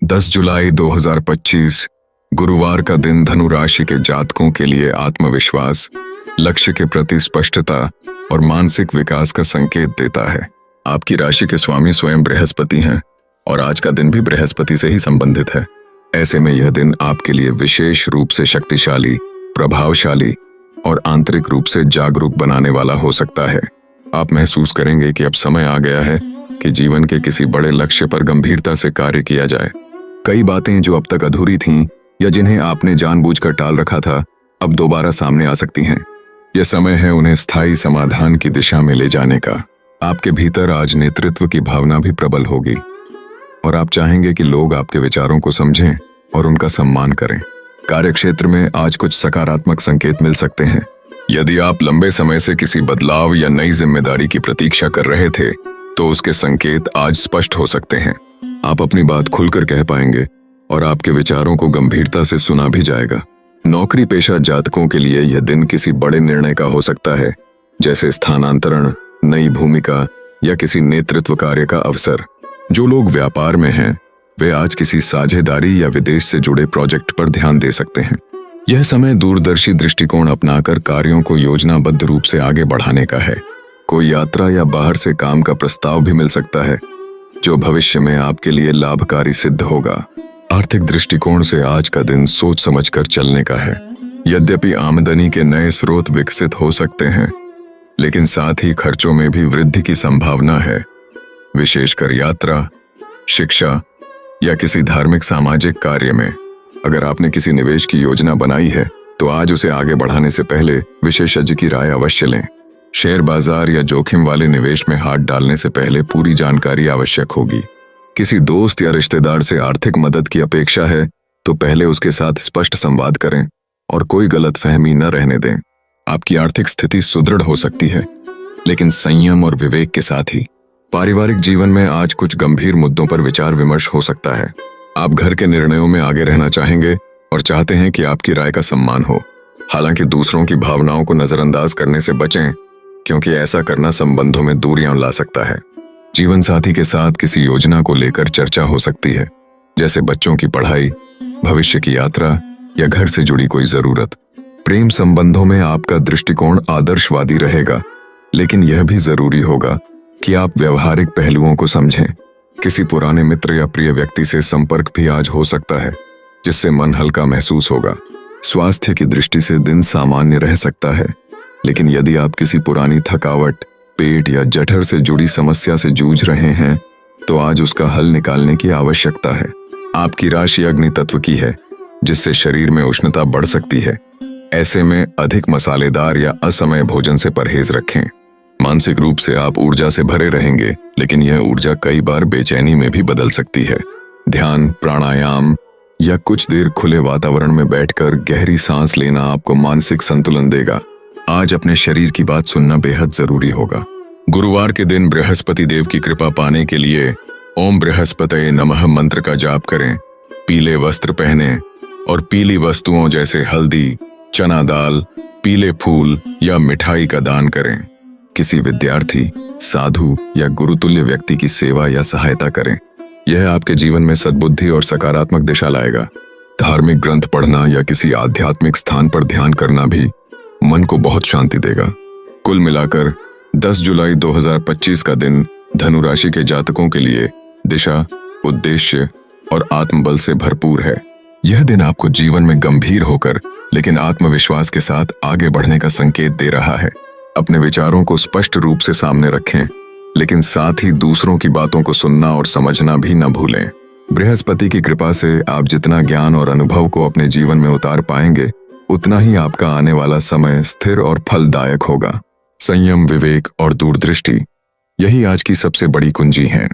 10 जुलाई 2025 गुरुवार का दिन धनु राशि के जातकों के लिए आत्मविश्वास, लक्ष्य के प्रति स्पष्टता और मानसिक विकास का संकेत देता है। आपकी राशि के स्वामी स्वयं बृहस्पति हैं और आज का दिन भी बृहस्पति से ही संबंधित है। ऐसे में यह दिन आपके लिए विशेष रूप से शक्तिशाली, प्रभावशाली और आंतरिक रूप से जागरूक बनाने वाला हो सकता है। आप महसूस करेंगे कि अब समय आ गया है कि जीवन के किसी बड़े लक्ष्य पर गंभीरता से कार्य किया जाए। कई बातें जो अब तक अधूरी थीं या जिन्हें आपने जानबूझकर टाल रखा था, अब दोबारा सामने आ सकती हैं। यह समय है उन्हें स्थायी समाधान की दिशा में ले जाने का। आपके भीतर आज नेतृत्व की भावना भी प्रबल होगी और आप चाहेंगे कि लोग आपके विचारों को समझें और उनका सम्मान करें। कार्यक्षेत्र में आज कुछ सकारात्मक संकेत मिल सकते हैं। यदि आप लंबे समय से किसी बदलाव या नई जिम्मेदारी की प्रतीक्षा कर रहे थे, तो उसके संकेत आज स्पष्ट हो सकते हैं। आप अपनी बात खुलकर कह पाएंगे और आपके विचारों को गंभीरता से सुना भी जाएगा। नौकरी पेशा जातकों के लिए यह दिन किसी बड़े निर्णय का हो सकता है, जैसे स्थानांतरण, नई भूमिका या किसी नेतृत्व कार्य का अवसर। जो लोग व्यापार में हैं, वे आज किसी साझेदारी या विदेश से जुड़े प्रोजेक्ट पर ध्यान दे सकते हैं। यह समय दूरदर्शी दृष्टिकोण अपनाकर कार्यों को योजनाबद्ध रूप से आगे बढ़ाने का है। कोई यात्रा या बाहर से काम का प्रस्ताव भी मिल सकता है, जो भविष्य में आपके लिए लाभकारी सिद्ध होगा। आर्थिक दृष्टिकोण से आज का दिन सोच समझकर चलने का है। यद्यपि आमदनी के नए स्रोत विकसित हो सकते हैं, लेकिन साथ ही खर्चों में भी वृद्धि की संभावना है, विशेषकर यात्रा, शिक्षा या किसी धार्मिक सामाजिक कार्य में। अगर आपने किसी निवेश की योजना बनाई है, तो आज उसे आगे बढ़ाने से पहले विशेषज्ञ की राय अवश्य लें। शेयर बाजार या जोखिम वाले निवेश में हाथ डालने से पहले पूरी जानकारी आवश्यक होगी। किसी दोस्त या रिश्तेदार से आर्थिक मदद की अपेक्षा है, तो पहले उसके साथ स्पष्ट संवाद करें और कोई गलतफहमी न रहने दें। आपकी आर्थिक स्थिति सुदृढ़ हो सकती है, लेकिन संयम और विवेक के साथ ही। पारिवारिक जीवन में आज कुछ गंभीर मुद्दों पर विचार विमर्श हो सकता है। आप घर के निर्णयों में आगे रहना चाहेंगे और चाहते हैं कि आपकी राय का सम्मान हो। हालांकि दूसरों की भावनाओं को नजरअंदाज करने से बचें, क्योंकि ऐसा करना संबंधों में दूरियां ला सकता है। जीवन साथी के साथ किसी योजना को लेकर चर्चा हो सकती है, जैसे बच्चों की पढ़ाई, भविष्य की यात्रा या घर से जुड़ी कोई जरूरत। प्रेम संबंधों में आपका दृष्टिकोण आदर्शवादी रहेगा, लेकिन यह भी जरूरी होगा कि आप व्यवहारिक पहलुओं को समझें। किसी पुराने मित्र या प्रिय व्यक्ति से संपर्क भी आज हो सकता है, जिससे मन हल्का महसूस होगा। स्वास्थ्य की दृष्टि से दिन सामान्य रह सकता है, लेकिन यदि आप किसी पुरानी थकावट, पेट या जठर से जुड़ी समस्या से जूझ रहे हैं, तो आज उसका हल निकालने की आवश्यकता है। आपकी राशि अग्नि तत्व की है, जिससे शरीर में उष्णता बढ़ सकती है। ऐसे में अधिक मसालेदार या असमय भोजन से परहेज रखें। मानसिक रूप से आप ऊर्जा से भरे रहेंगे, लेकिन यह ऊर्जा कई बार बेचैनी में भी बदल सकती है। ध्यान, प्राणायाम या कुछ देर खुले वातावरण में बैठकर गहरी सांस लेना आपको मानसिक संतुलन देगा। आज अपने शरीर की बात सुनना बेहद जरूरी होगा। गुरुवार के दिन बृहस्पति देव की कृपा पाने के लिए ओम बृहस्पतये नमः मंत्र का जाप करें। पीले वस्त्र पहने और पीली वस्तुओं जैसे हल्दी, चना दाल, पीले फूल या मिठाई का दान करें। किसी विद्यार्थी, साधु या गुरुतुल्य व्यक्ति की सेवा या सहायता करें। यह आपके जीवन में सद्बुद्धि और सकारात्मक दिशा लाएगा। धार्मिक ग्रंथ पढ़ना या किसी आध्यात्मिक स्थान पर ध्यान करना भी मन को बहुत शांति देगा। कुल मिलाकर 10 जुलाई 2025 का दिन धनु राशि के जातकों के लिए दिशा, उद्देश्य और आत्मबल से भरपूर है। यह दिन आपको जीवन में गंभीर होकर लेकिन आत्मविश्वास के साथ आगे बढ़ने का संकेत दे रहा है। अपने विचारों को स्पष्ट रूप से सामने रखें, लेकिन साथ ही दूसरों की बातों को सुनना और समझना भी न भूलें। बृहस्पति की कृपा से आप जितना ज्ञान और अनुभव को अपने जीवन में उतार पाएंगे, उतना ही आपका आने वाला समय स्थिर और फलदायक होगा। संयम, विवेक और दूरदृष्टि, यही आज की सबसे बड़ी कुंजी है।